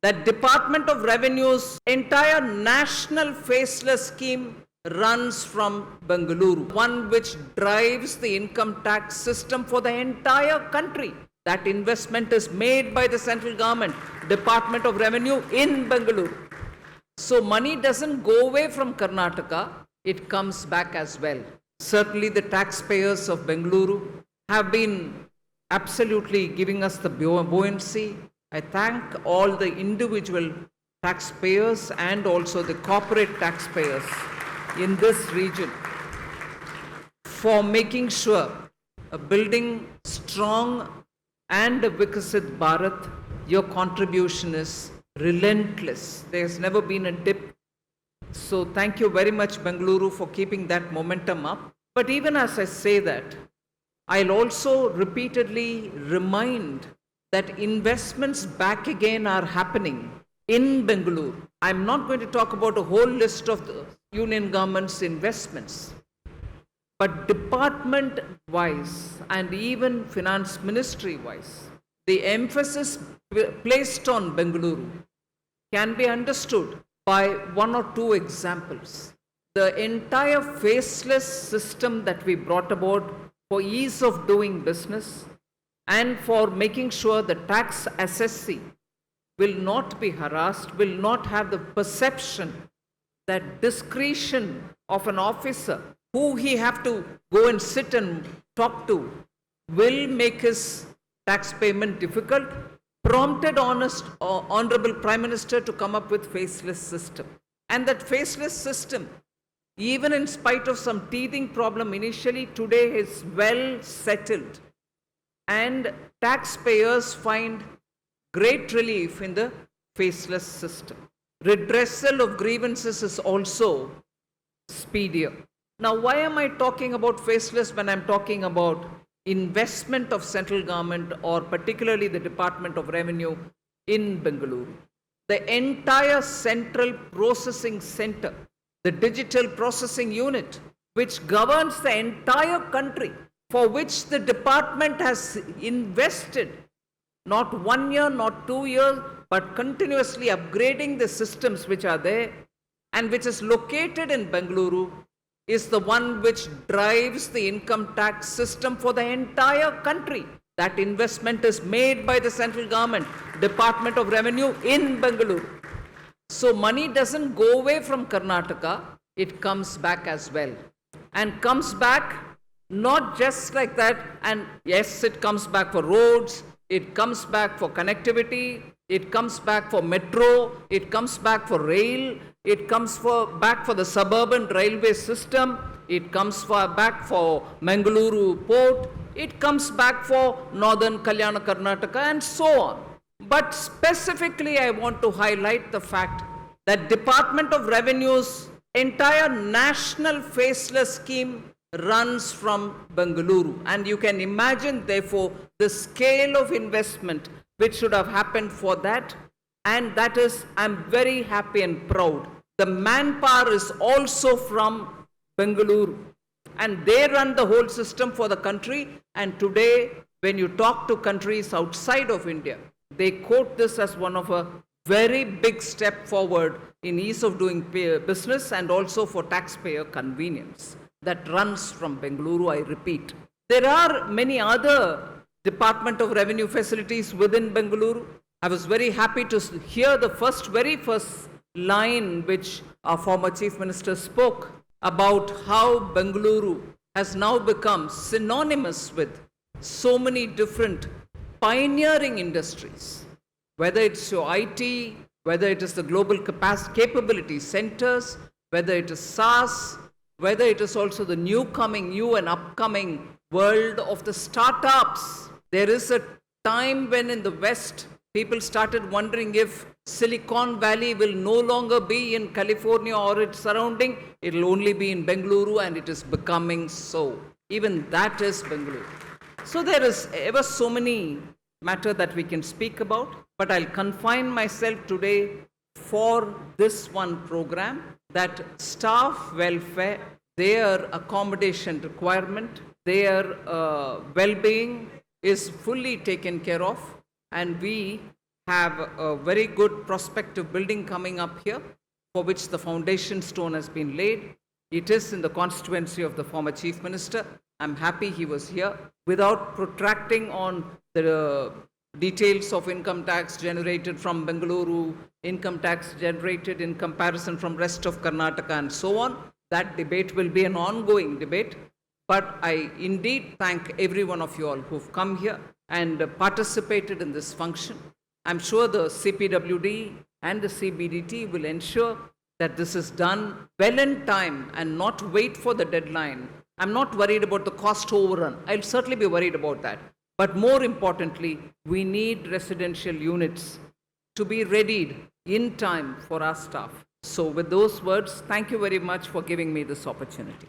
that Department of Revenue's entire national faceless scheme runs from Bengaluru, one which drives the income tax system for the entire country. That investment is made by the central government, Department of Revenue in Bengaluru. So money doesn't go away from Karnataka, it comes back as well. Certainly the taxpayers of Bengaluru have been absolutely giving us the buoyancy. I thank all the individual taxpayers and also the corporate taxpayers in this region for making sure building strong and a Viksit Bharat. Your contribution is relentless. There's never been a dip. So thank you very much, Bengaluru, for keeping that momentum up. But even as I say that, I'll also repeatedly remind that investments back again are happening in Bengaluru. I'm not going to talk about a whole list of the union government's investments, but department-wise and even finance ministry-wise, the emphasis placed on Bengaluru can be understood by one or two examples. The entire faceless system that we brought about for ease of doing business and for making sure the tax assessee will not be harassed, will not have the perception that discretion of an officer who he have to go and sit and talk to will make his tax payment difficult, prompted Honorable Prime Minister to come up with faceless system. And that faceless system, even in spite of some teething problem initially, today is well settled. And taxpayers find great relief in the faceless system. Redressal of grievances is also speedier. Now, why am I talking about faceless when I'm talking about investment of central government or particularly the Department of Revenue in Bengaluru? The entire central processing center, the digital processing unit, which governs the entire country, for which the department has invested not 1 year, not 2 years, but continuously upgrading the systems which are there and which is located in Bengaluru, is the one which drives the income tax system for the entire country. That investment is made by the central government, Department of Revenue in Bengaluru. So money doesn't go away from Karnataka, it comes back as well. And comes back not just like that, and yes, it comes back for roads, it comes back for connectivity, it comes back for metro, it comes back for rail, it comes back for the suburban railway system, it comes back for Bengaluru port, it comes back for northern Kalyana Karnataka and so on. But specifically I want to highlight the fact that Department of Revenue's entire national faceless scheme runs from Bengaluru. And you can imagine, therefore, the scale of investment which should have happened for that. And that is, I'm very happy and proud. The manpower is also from Bengaluru. And they run the whole system for the country. And today, when you talk to countries outside of India, they quote this as one of a very big step forward in ease of doing business and also for taxpayer convenience. That runs from Bengaluru, I repeat. There are many other Department of Revenue facilities within Bengaluru. I was very happy to hear the very first line which our former Chief Minister spoke about how Bengaluru has now become synonymous with so many different pioneering industries, whether it's your IT, whether it is the global capability centers, whether it is SaaS, whether it is also the new and upcoming world of the startups. There is a time when in the West, people started wondering if Silicon Valley will no longer be in California or its surrounding, it will only be in Bengaluru, and it is becoming so. Even that is Bengaluru. So there is ever so many matter that we can speak about, but I'll confine myself today for this one program, that staff welfare, their accommodation requirement, their well-being is fully taken care of, and we have a very good prospective building coming up here, for which the foundation stone has been laid. It is in the constituency of the former Chief Minister. I'm happy he was here. Without protracting on the details of income tax generated from Bengaluru, income tax generated in comparison from rest of Karnataka and so on, that debate will be an ongoing debate. But I indeed thank every one of you all who've come here and participated in this function. I'm sure the CPWD and the CBDT will ensure that this is done well in time and not wait for the deadline. I'm not worried about the cost overrun. I'll certainly be worried about that. But more importantly, we need residential units to be readied in time for our staff. So with those words, thank you very much for giving me this opportunity.